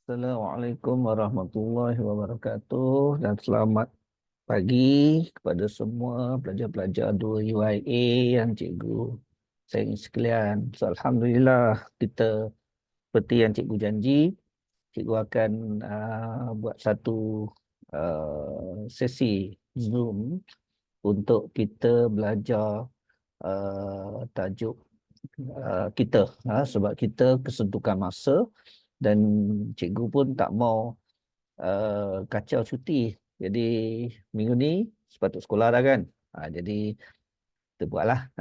Assalamualaikum warahmatullahi wabarakatuh dan selamat pagi kepada semua pelajar-pelajar 2 UIA yang cikgu sayangi sekalian. So, Alhamdulillah kita seperti yang cikgu janji, cikgu akan buat satu sesi Zoom untuk kita belajar tajuk kita sebab kita kesentukan masa dan cikgu pun tak mau kacau cuti. Jadi minggu ni sepatut sekolah dah kan. Jadi kita buatlah.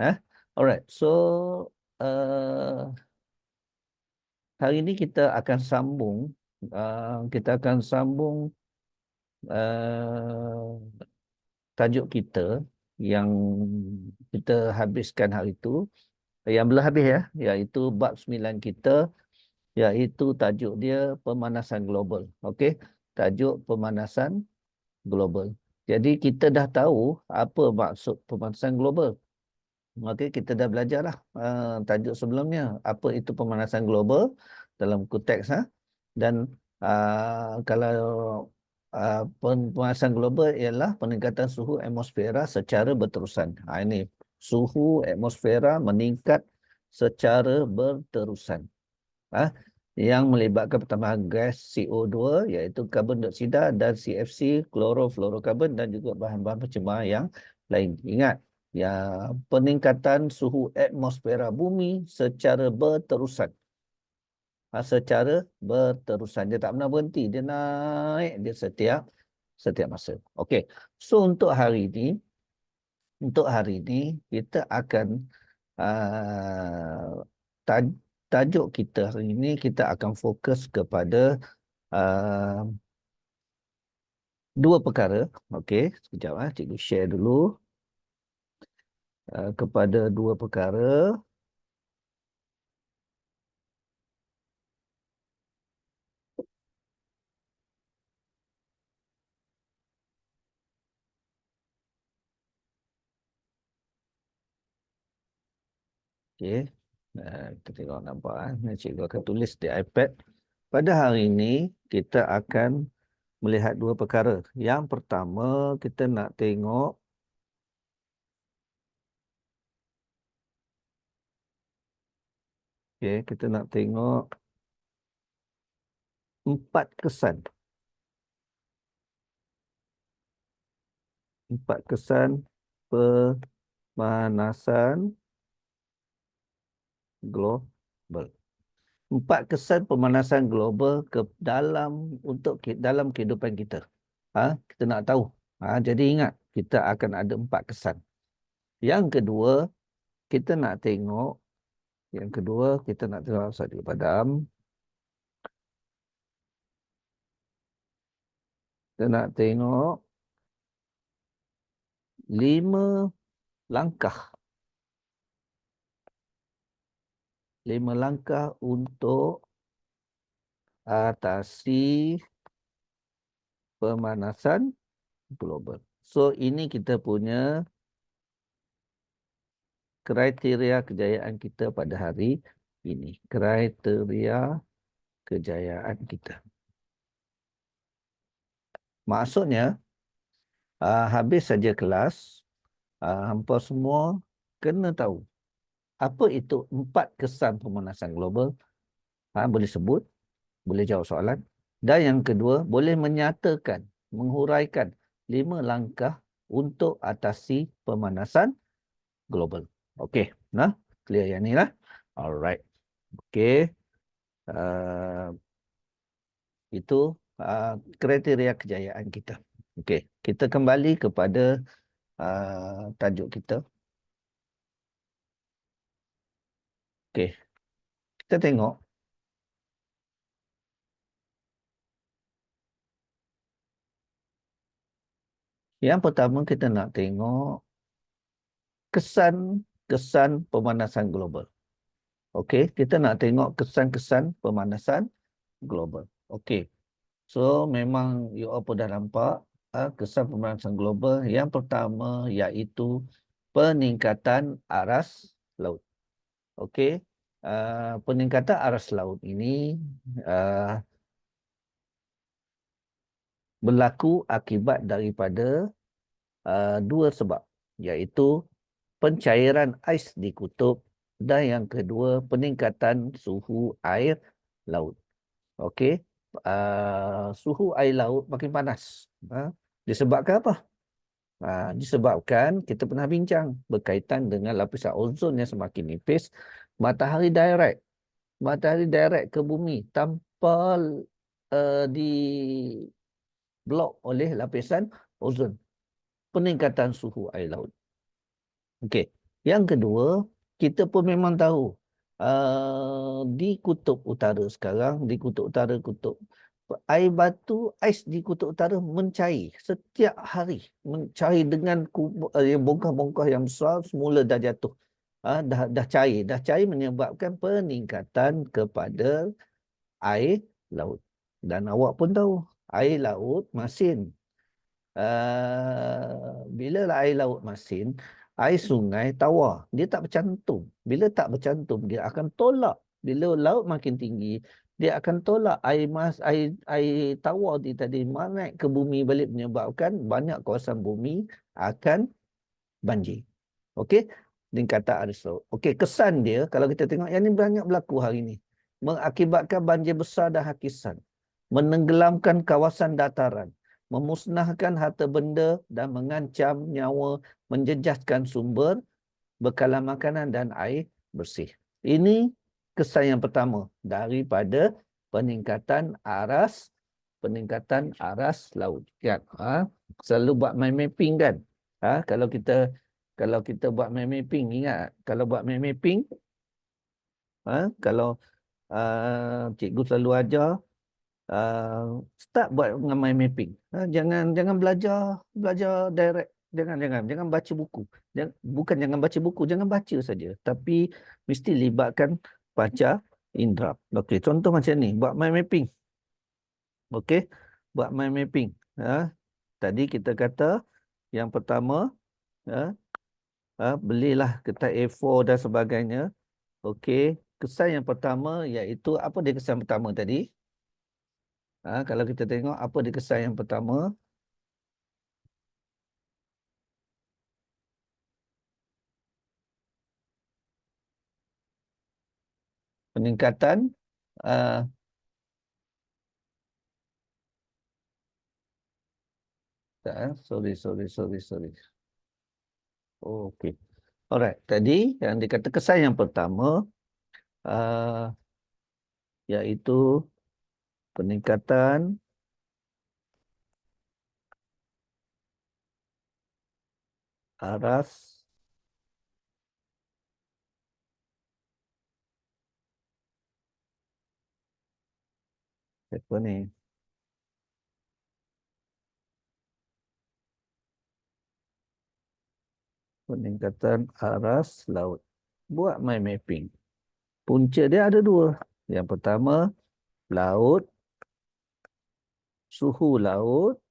Alright. So uh, hari ini kita akan sambung. Kita akan sambung uh, tajuk kita yang kita habiskan hari itu. Yang belum habis ya. Iaitu bab 9 kita. Iaitu tajuk dia pemanasan global. Okey. Tajuk pemanasan global. Jadi kita dah tahu apa maksud pemanasan global. Okey, kita dah belajar lah tajuk sebelumnya. Apa itu pemanasan global dalam konteks. Dan kalau pemanasan global ialah peningkatan suhu atmosfera secara berterusan. Ini suhu atmosfera meningkat secara berterusan. Yang melibatkan pertambahan gas CO2 iaitu karbon dioksida dan CFC, klorofluorokarbon dan juga bahan-bahan pencemar yang lain. Ingat, ya, peningkatan suhu atmosfera bumi secara berterusan. Secara berterusan. Dia tak pernah berhenti. Dia naik dia setiap masa. Okey. So untuk hari ini kita akan uh, taj- tajuk kita hari ini kita akan fokus kepada uh, dua perkara. Okey, sekejap cikgu share dulu kepada dua perkara. Okey. Kita tengok nampak ni cikgu akan tulis di iPad. Pada hari ini kita akan melihat dua perkara. Yang pertama kita nak tengok kita nak tengok 4 kesan. 4 kesan pemanasan global. 4 kesan pemanasan global dalam kehidupan kita. Kita nak tahu. Jadi ingat, kita akan ada 4 kesan. Yang kedua, kita nak tengok. Saat padam. Kita nak tengok 5 langkah. 5 langkah untuk atasi pemanasan global. So, ini kita punya kriteria kejayaan kita pada hari ini. Kriteria kejayaan kita. Maksudnya, habis saja kelas, hampa semua kena tahu apa itu 4 kesan pemanasan global. Boleh sebut, boleh jawab soalan. Dan yang kedua, boleh menyatakan, menghuraikan 5 langkah untuk atasi pemanasan global. Okey, clear yang ni lah. Alright. Okey. Itu kriteria kejayaan kita. Okey, kita kembali kepada tajuk kita. Okey, kita tengok. Yang pertama kita nak tengok kesan-kesan pemanasan global. Okey, kita nak tengok kesan-kesan pemanasan global. Okey. So memang you all pun dah nampak kesan pemanasan global. Yang pertama iaitu peningkatan aras laut. Okey. Peningkatan aras laut ini berlaku akibat daripada dua sebab, iaitu pencairan ais di kutub dan yang kedua peningkatan suhu air laut. Okey, suhu air laut makin panas. Disebabkan apa? Disebabkan kita pernah bincang berkaitan dengan lapisan ozon yang semakin nipis, matahari direct ke bumi tanpa di blok oleh lapisan ozon. Peningkatan suhu air laut. Okey. Yang kedua, kita pun memang tahu di kutub utara sekarang, di kutub utara, air batu, ais di kutub utara mencair setiap hari. Mencair dengan bongkah-bongkah yang besar, semula dah jatuh. Dah cair. Dah cair menyebabkan peningkatan kepada air laut. Dan awak pun tahu, air laut masin. Bila air laut masin, air sungai tawar. Dia tak bercantum. Bila tak bercantum, dia akan tolak. Bila laut makin tinggi, dia akan tolak air tawar di tadi naik ke bumi balik, menyebabkan banyak kawasan bumi akan banjir. Okey? Peningkatan arus laut. Okey, kesan dia kalau kita tengok yang ni banyak berlaku hari ni. Mengakibatkan banjir besar dan hakisan. Menenggelamkan kawasan dataran, memusnahkan harta benda dan mengancam nyawa, menjejaskan sumber bekalan makanan dan air bersih. Ini kesan yang pertama daripada peningkatan aras laut. Kan? Selalu buat mind mapping kan? Kalau kita buat mind mapping, ingat kalau buat mind mapping, kalau cikgu selalu ajar, start buat dengan mind mapping. Jangan belajar direct. Jangan baca buku. Jangan baca buku, jangan baca saja. Tapi mesti libatkan baca indera. Okey, contoh macam ni, buat mind mapping. Okey, buat mind mapping. Tadi kita kata yang pertama, belilah kertas A4 dan sebagainya. Okey, kesan yang pertama iaitu, apa dia kesan pertama tadi? Kalau kita tengok apa dia kesan yang pertama, peningkatan uh, sorry. Okey. Alright, tadi yang dikata kesan yang pertama uh, iaitu peningkatan aras apa ni? Peningkatan aras laut. Buat mind mapping. Punca dia ada dua. Yang pertama, laut, suhu laut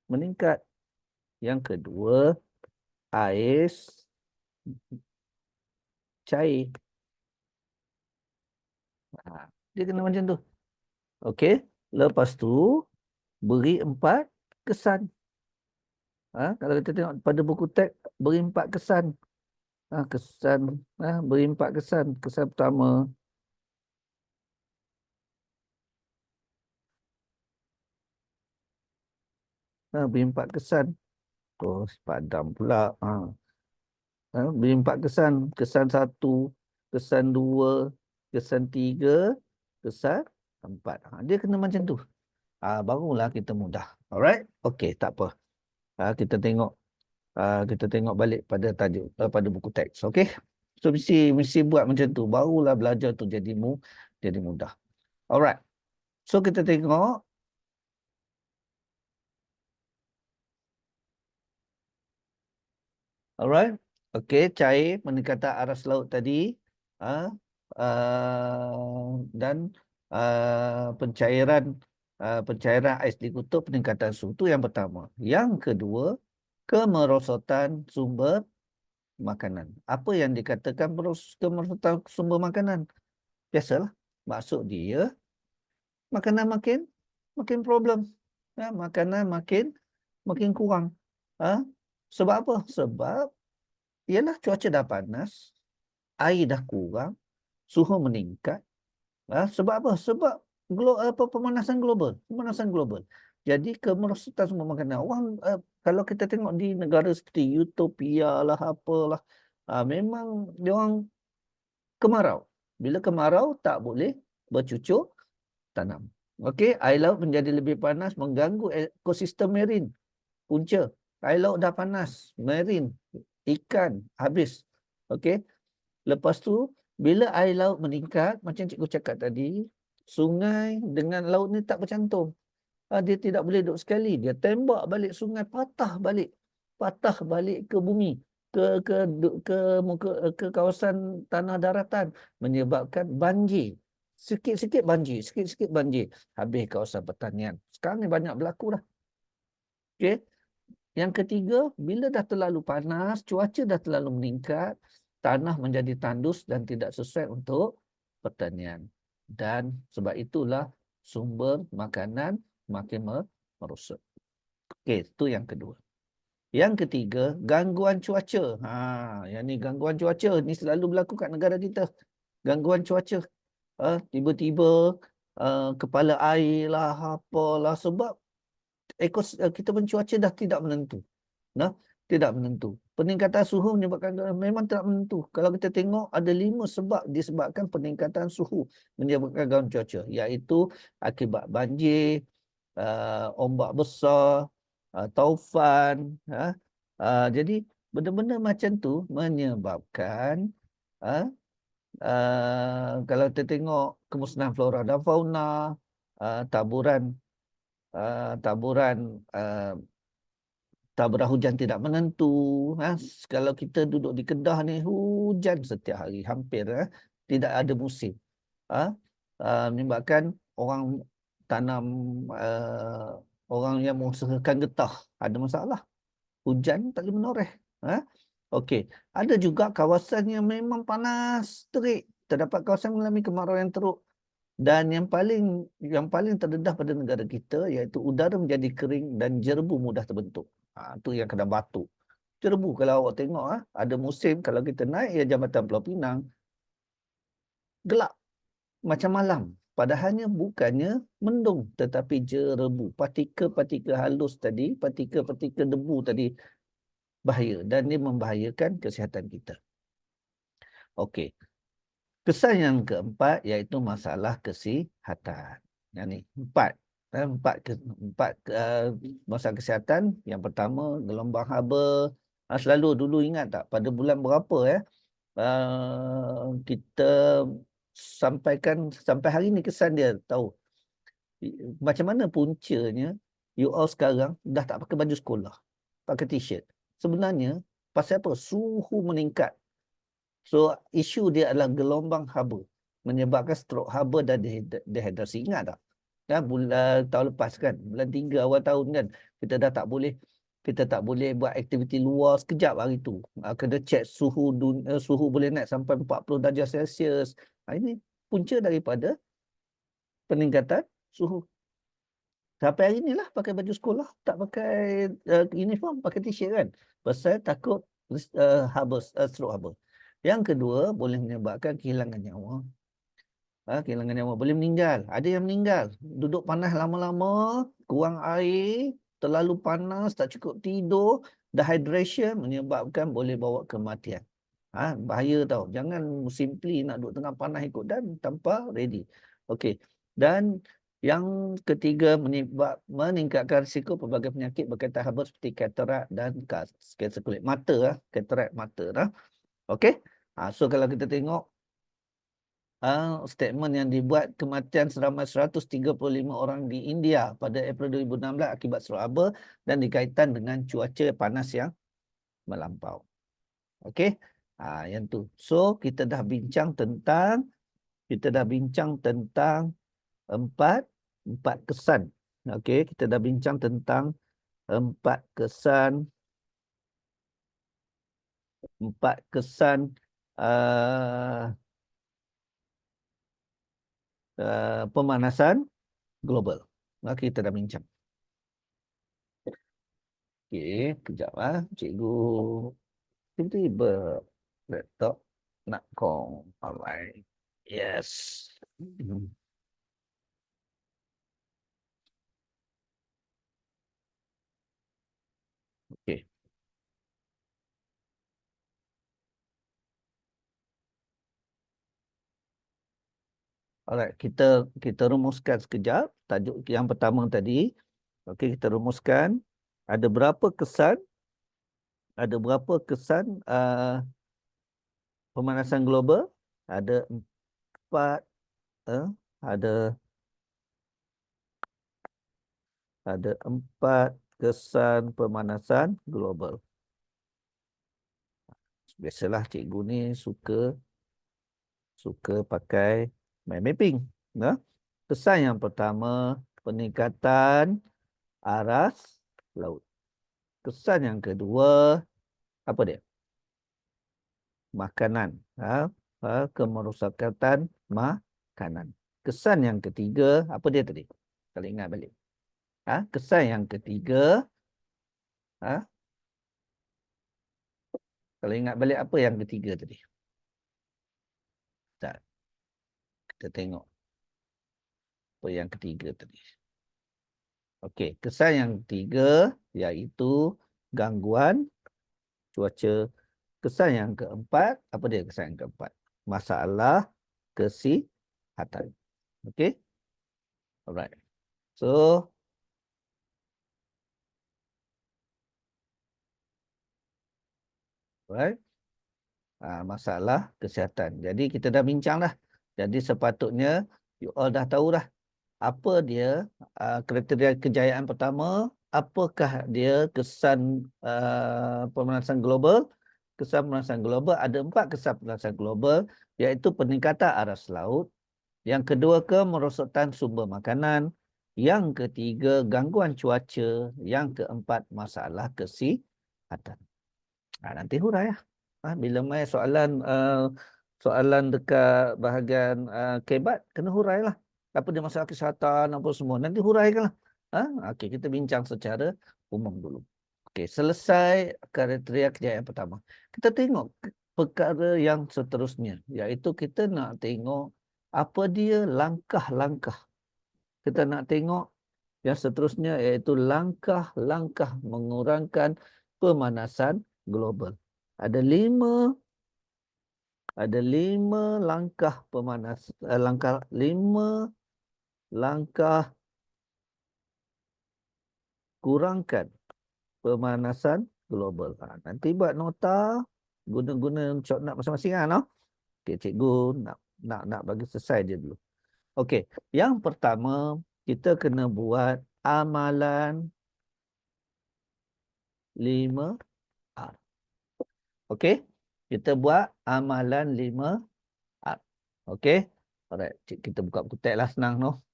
meningkat. Yang kedua, ais cair. Dia kena macam tu. Okey. Lepas tu, beri 4 kesan. Kalau kita tengok pada buku teks, beri 4 kesan. Beri 4 kesan. Kesan pertama, beri 4 kesan. Oh, padam pula. Beri 4 kesan. Kesan 1, kesan 2, kesan 3, kesan 4. Dia kena macam tu. Barulah kita mudah. Alright? Okey, tak apa. Kita tengok balik pada tajuk, pada buku teks. Okey? So, mesti buat macam tu. Barulah belajar tu jadi mudah. Alright. So, kita tengok. Alright. Okey, cair peningkatan aras laut tadi. Dan pencairan ais di kutub, peningkatan suhu. Itu yang pertama. Yang kedua, kemerosotan sumber makanan. Apa yang dikatakan kemerosotan sumber makanan? Biasalah. Maksud dia, makanan makin problem. makanan makin kurang. Ha? Sebab apa? Sebab ialah cuaca dah panas, air dah kurang, suhu meningkat. Sebab apa? Sebab pemanasan global. Pemanasan global. Jadi kemerosotan sumber makanan. Orang kalau kita tengok di negara seperti Utopia lah apalah, memang dia orang kemarau. Bila kemarau tak boleh bercucuk tanam. Okey, air laut menjadi lebih panas mengganggu ekosistem marin. Punca, air laut dah panas, marin, ikan habis. Okey. Lepas tu bila air laut meningkat, macam cikgu cakap tadi, sungai dengan laut ni tak bercantum. Dia tidak boleh duduk sekali. Dia tembak balik sungai, patah balik ke bumi, ke ke ke muka ke kawasan tanah daratan, menyebabkan banjir. Sikit-sikit banjir, sikit-sikit banjir. Habis kawasan pertanian. Sekarang ni banyak berlaku dah. Okey. Yang ketiga, bila dah terlalu panas, cuaca dah terlalu meningkat, tanah menjadi tandus dan tidak sesuai untuk pertanian. Dan sebab itulah sumber makanan makin merosot. Okey, itu yang kedua. Yang ketiga, gangguan cuaca. Yang ni gangguan cuaca ni selalu berlaku kat negara kita. Gangguan cuaca. Tiba-tiba kepala air lah, apalah, sebab kita pun cuaca dah tidak menentu. Nah, tidak menentu. Peningkatan suhu menyebabkan memang tidak menentu. Kalau kita tengok ada 5 sebab disebabkan peningkatan suhu menyebabkan gangguan cuaca, iaitu akibat banjir, ombak besar, taufan. Jadi benda-benda macam tu menyebabkan kalau kita tengok kemusnahan flora dan fauna, taburan taburan taburah hujan tidak menentu. Kalau kita duduk di Kedah ni, hujan setiap hari hampir. Tidak ada musim. Menyebabkan orang tanam, orang yang mengusahakan getah ada masalah. Hujan tak boleh menoreh. Okey. Ada juga kawasan yang memang panas terik. Terdapat kawasan mengalami kemarau yang teruk. Dan yang paling terdedah pada negara kita iaitu udara menjadi kering dan jerebu mudah terbentuk. Itu yang kena batuk. Jerebu kalau awak tengok, ada musim kalau kita naik Jambatan Pulau Pinang, gelap macam malam. Padahalnya bukannya mendung tetapi jerebu. Partikel-partikel halus tadi, partikel-partikel debu tadi bahaya dan dia membahayakan kesihatan kita. Okey. Kesan yang keempat iaitu masalah kesihatan. Yang ni, empat masalah kesihatan. Yang pertama, gelombang haba. Selalu dulu ingat tak, pada bulan berapa kita sampaikan sampai hari ni kesan dia tahu. Macam mana puncanya you all sekarang dah tak pakai baju sekolah, pakai t-shirt. Sebenarnya pasal apa? Suhu meningkat. So, isu dia adalah gelombang haba. Menyebabkan strok haba dan dehidrasi. Ingat tak? Bulan tahun lepas kan, bulan 3 awal tahun kan, kita tak boleh buat aktiviti luar sekejap hari tu. Kena cek suhu boleh naik sampai 40 darjah Celsius. Ini punca daripada peningkatan suhu. Sampai hari inilah pakai baju sekolah, tak pakai uniform, pakai t-shirt kan. Pasal takut stroke haba. Yang kedua, boleh menyebabkan kehilangan nyawa. Kehilangan nyawa, boleh meninggal. Ada yang meninggal. Duduk panas lama-lama, kurang air, terlalu panas, tak cukup tidur, dehydration menyebabkan boleh bawa kematian. Bahaya tau. Jangan simply nak duduk tengah panas ikut dan tanpa ready. Okey. Dan yang ketiga, meningkatkan risiko pelbagai penyakit berkaitan haba seperti katarak dan kanser kulit mata. Katarak mata. Okey. So kalau kita tengok statement yang dibuat, kematian seramai 135 orang di India pada April 2016 akibat stroke haba dan dikaitkan dengan cuaca panas yang melampau. Okey. Yang tu. So kita dah bincang tentang empat kesan. Okey, kita dah bincang tentang empat kesan pemanasan global. Kita dah bincang. Okey, kejap cikgu tiba-tiba laptop nak kong. Alright. Yes. Hmm. Okey. Alright, kita rumuskan sekejap tajuk yang pertama tadi. Okey, kita rumuskan ada berapa kesan pemanasan global? Ada empat eh, ada ada empat kesan pemanasan global. Biasalah cikgu ni suka pakai mind mapping. Nah, kesan yang pertama peningkatan aras laut. Kesan yang kedua apa dia? Makanan. Kemerosakan makanan. Kesan yang ketiga apa dia tadi? Kalau ingat balik. Kesan yang ketiga, ha? Kalau ingat balik apa yang ketiga tadi? Tak, kita tengok apa yang ketiga tadi. Okey, kesan yang ketiga iaitu gangguan cuaca. Kesan yang keempat, apa dia kesan yang keempat? Masalah kesihatan. Okey? Alright. So, alright. Masalah kesihatan. Jadi kita dah bincang dah. Jadi sepatutnya you all dah tahu dah apa dia kriteria kejayaan pertama, apakah dia kesan pemanasan global. Kesan pemanasan global, ada empat kesan pemanasan global, iaitu peningkatan aras laut. Yang kedua, kemerosotan sumber makanan. Yang ketiga, gangguan cuaca. Yang keempat, masalah kesihatan. Nanti hurai lah. Bila mai soalan dekat bahagian kebat, kena hurai lah. Apa dia masalah kesihatan, apa semua. Nanti huraikan lah. Okey, kita bincang secara umum dulu. Okey, selesai kriteria kejayaan pertama. Kita tengok perkara yang seterusnya. Iaitu kita nak tengok apa dia langkah-langkah. Kita nak tengok yang seterusnya iaitu langkah-langkah mengurangkan pemanasan global. Ada lima langkah langkah kurangkan pemanasan global. Nanti buat nota, guna-guna nak masing-masing no? Okey, cikgu nak bagi selesai dia dulu. Okey, yang pertama kita kena buat amalan 5R. Okey, kita buat amalan 5R. Okey, alright, kita buka buku teks lah, senang no.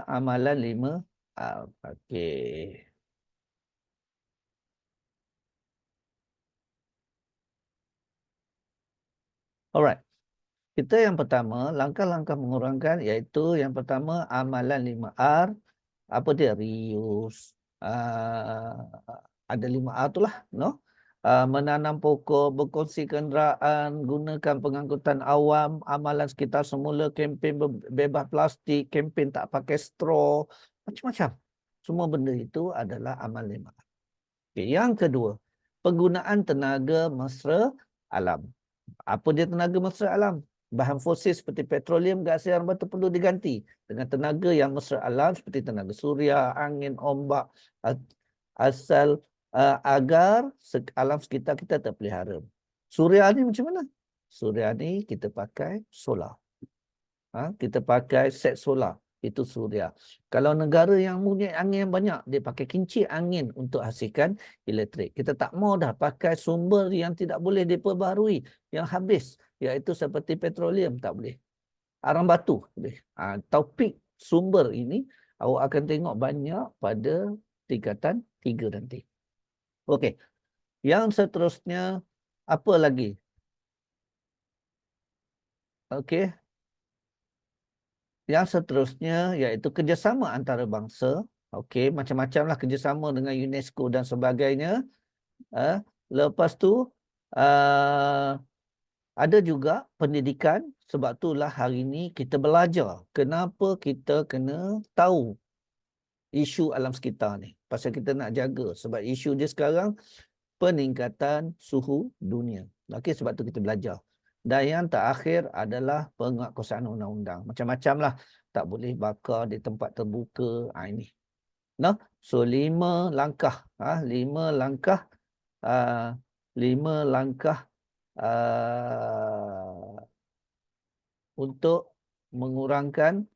Amalan 5R. Okey. Alright. Kita yang pertama, langkah-langkah mengurangkan iaitu yang pertama amalan 5R. Apa dia? Reuse. Ada 5R tu lah. No? Menanam pokok, berkongsi kenderaan, gunakan pengangkutan awam, amalan sekitar semula, kempen bebas plastik, kempen tak pakai straw, macam-macam. Semua benda itu adalah amal 5R. Okay, yang kedua, penggunaan tenaga mesra alam. Apa dia tenaga mesra alam? Bahan fosil seperti petroleum, gas air batu perlu diganti dengan tenaga yang mesra alam seperti tenaga suria, angin, ombak, asal agar alam sekitar kita terpelihara. Suria ni macam mana? Suria ni kita pakai solar. Kita pakai set solar. Itu suria. Kalau negara yang punya angin yang banyak, dia pakai kincir angin untuk hasilkan elektrik. Kita tak mau dah pakai sumber yang tidak boleh diperbaharui, yang habis, iaitu seperti petroleum, tak boleh. Arang batu, boleh. Topik sumber ini, awak akan tengok banyak pada tingkatan 3 nanti. Okey. Yang seterusnya, apa lagi? Okey. Yang seterusnya iaitu kerjasama antarabangsa. Okey, macam-macam lah kerjasama dengan UNESCO dan sebagainya. Lepas tu, uh, ada juga pendidikan. Sebab itulah hari ini kita belajar kenapa kita kena tahu isu alam sekitar ni. Pasal kita nak jaga. Sebab isu dia sekarang peningkatan suhu dunia. Okey, sebab tu kita belajar. Dan yang terakhir adalah penguatkuasaan undang-undang. Macam-macam lah. Tak boleh bakar di tempat terbuka. Ini. No? So, 5 langkah. 5 langkah. 5 langkah untuk mengurangkan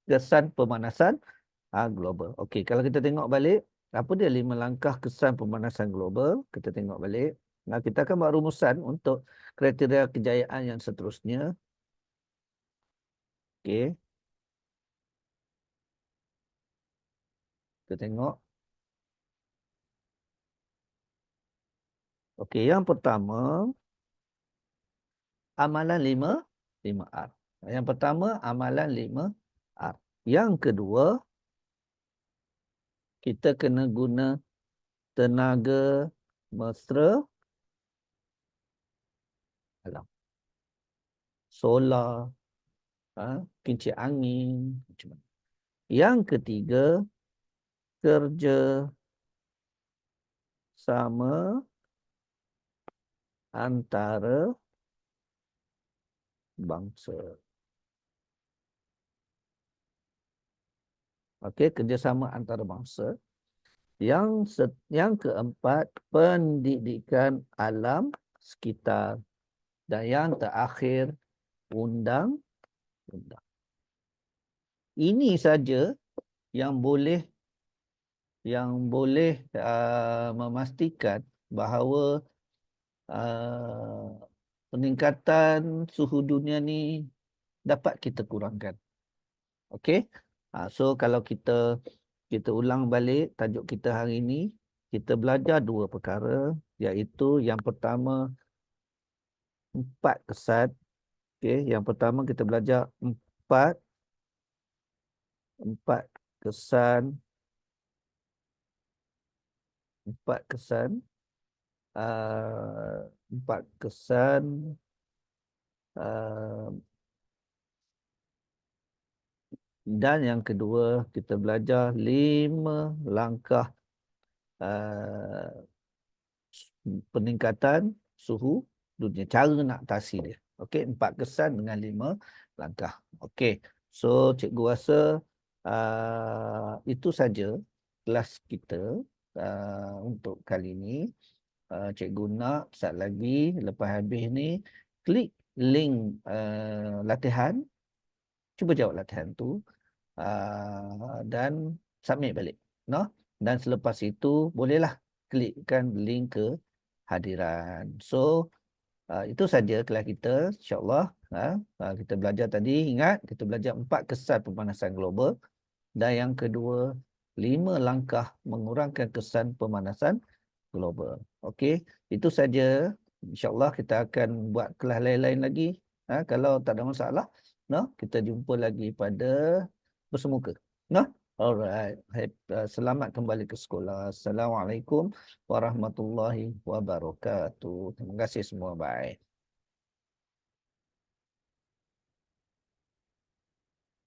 kesan pemanasan global. Okey, kalau kita tengok balik, apa dia 5 langkah kesan pemanasan global? Kita tengok balik. Nah, kita akan buat rumusan untuk kriteria kejayaan yang seterusnya. Okey. Kita tengok. Okey, yang pertama, amalan 5R. Yang pertama, amalan 5R. Yang kedua, kita kena guna tenaga mesra alam. Solar, kincir angin. Yang ketiga, kerja sama antara bangsa. Okey, kerjasama antara bangsa. Yang keempat, pendidikan alam sekitar. Dan yang terakhir, undang-undang. Ini saja yang boleh memastikan bahawa peningkatan suhu dunia ni dapat kita kurangkan. Okey. So kalau kita ulang balik tajuk kita hari ini, kita belajar 2 perkara, iaitu yang pertama 4 kesan. Okey, yang pertama kita belajar 4 kesan 4 kesan 4 kesan dan yang kedua kita belajar 5 langkah peningkatan suhu dunia, cara nak atasi dia. Okey, 4 kesan dengan 5 langkah. Okey. So cikgu rasa itu saja kelas kita untuk kali ini. Cikgu nak sat lagi lepas habis ni klik link latihan, cuba jawab latihan tu dan submit balik, no? Dan selepas itu bolehlah klikkan link ke hadiran. So itu saja kelas kita, insyaAllah. Kita belajar tadi, ingat kita belajar 4 kesan pemanasan global dan yang kedua 5 langkah mengurangkan kesan pemanasan global. Okey, itu saja. InsyaAllah kita akan buat kelas lain-lain lagi. Kalau tak ada masalah, no, kita jumpa lagi pada bersemuka. No? Alright. Selamat kembali ke sekolah. Assalamualaikum warahmatullahi wabarakatuh. Terima kasih semua. Bye.